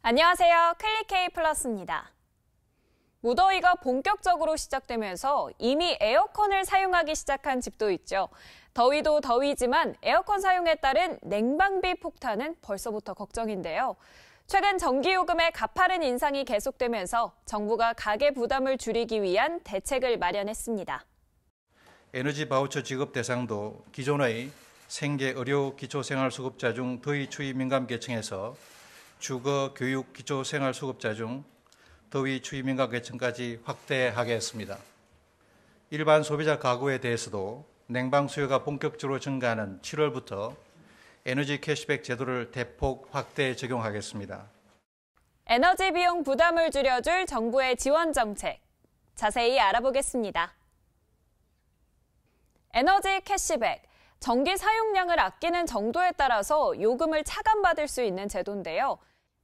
안녕하세요. 클릭K 플러스입니다. 무더위가 본격적으로 시작되면서 이미 에어컨을 사용하기 시작한 집도 있죠. 더위도 더위지만 에어컨 사용에 따른 냉방비 폭탄은 벌써부터 걱정인데요. 최근 전기요금의 가파른 인상이 계속되면서 정부가 가계 부담을 줄이기 위한 대책을 마련했습니다. 에너지 바우처 지급 대상도 기존의 생계, 의료, 기초생활수급자 중 더위 추위 민감 계층에서 주거, 교육, 기초생활수급자 중 더위 추위 민감 계층까지 확대하겠습니다. 일반 소비자 가구에 대해서도 냉방 수요가 본격적으로 증가하는 7월부터 에너지 캐시백 제도를 대폭 확대 적용하겠습니다. 에너지 비용 부담을 줄여줄 정부의 지원 정책, 자세히 알아보겠습니다. 에너지 캐시백, 전기 사용량을 아끼는 정도에 따라서 요금을 차감받을 수 있는 제도인데요.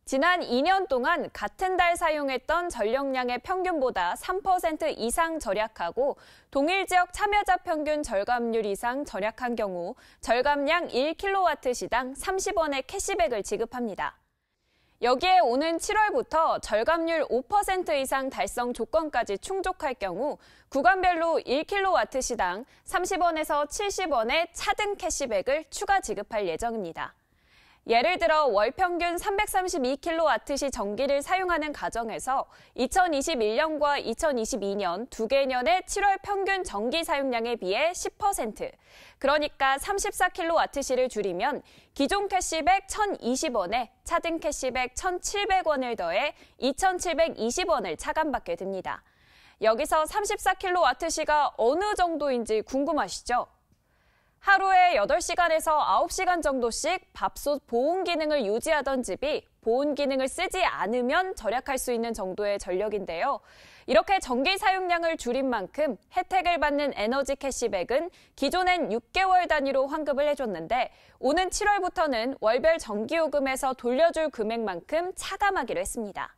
지난 2년 동안 같은 달 사용했던 전력량의 평균보다 3% 이상 절약하고 동일 지역 참여자 평균 절감률 이상 절약한 경우 절감량 1kW시당 30원의 캐시백을 지급합니다. 여기에 오는 7월부터 절감률 5% 이상 달성 조건까지 충족할 경우 구간별로 1kW시당 30원에서 70원의 차등 캐시백을 추가 지급할 예정입니다. 예를 들어 월 평균 332kW시 전기를 사용하는 가정에서 2021년과 2022년 두 개년의 7월 평균 전기 사용량에 비해 10%, 그러니까 34kW시를 줄이면 기존 캐시백 1,020원에 차등 캐시백 1,700원을 더해 2,720원을 차감받게 됩니다. 여기서 34kW시가 어느 정도인지 궁금하시죠? 하루에 8시간에서 9시간 정도씩 밥솥 보온 기능을 유지하던 집이 보온 기능을 쓰지 않으면 절약할 수 있는 정도의 전력인데요. 이렇게 전기 사용량을 줄인 만큼 혜택을 받는 에너지 캐시백은 기존엔 6개월 단위로 환급을 해줬는데 오는 7월부터는 월별 전기요금에서 돌려줄 금액만큼 차감하기로 했습니다.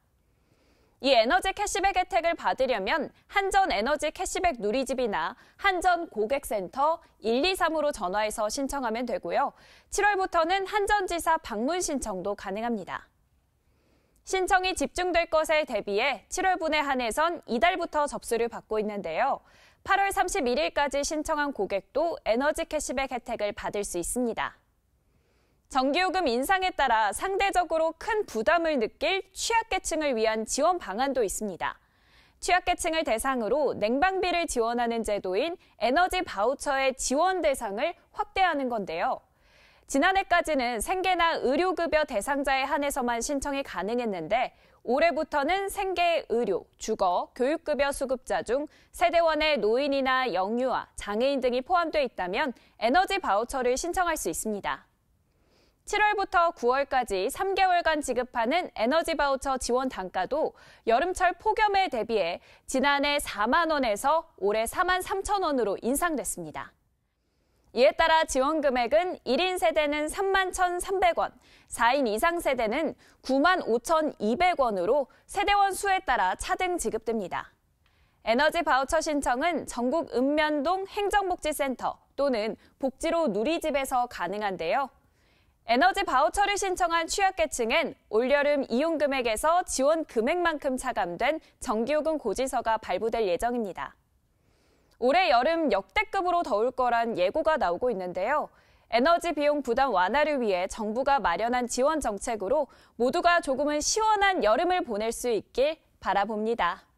이 에너지 캐시백 혜택을 받으려면 한전 에너지 캐시백 누리집이나 한전 고객센터 123으로 전화해서 신청하면 되고요. 7월부터는 한전지사 방문 신청도 가능합니다. 신청이 집중될 것에 대비해 7월분에 한해선 이달부터 접수를 받고 있는데요. 8월 31일까지 신청한 고객도 에너지 캐시백 혜택을 받을 수 있습니다. 전기요금 인상에 따라 상대적으로 큰 부담을 느낄 취약계층을 위한 지원 방안도 있습니다. 취약계층을 대상으로 냉방비를 지원하는 제도인 에너지 바우처의 지원 대상을 확대하는 건데요. 지난해까지는 생계나 의료급여 대상자에 한해서만 신청이 가능했는데 올해부터는 생계, 의료, 주거, 교육급여 수급자 중 세대원의 노인이나 영유아, 장애인 등이 포함되어 있다면 에너지 바우처를 신청할 수 있습니다. 7월부터 9월까지 3개월간 지급하는 에너지 바우처 지원 단가도 여름철 폭염에 대비해 지난해 4만 원에서 올해 4만 3천 원으로 인상됐습니다. 이에 따라 지원 금액은 1인 세대는 3만 1,300원, 4인 이상 세대는 9만 5,200원으로 세대원 수에 따라 차등 지급됩니다. 에너지 바우처 신청은 전국 읍면동 행정복지센터 또는 복지로 누리집에서 가능한데요. 에너지 바우처를 신청한 취약계층엔 올여름 이용 금액에서 지원 금액만큼 차감된 전기요금 고지서가 발부될 예정입니다. 올해 여름 역대급으로 더울 거란 예고가 나오고 있는데요. 에너지 비용 부담 완화를 위해 정부가 마련한 지원 정책으로 모두가 조금은 시원한 여름을 보낼 수 있길 바라봅니다.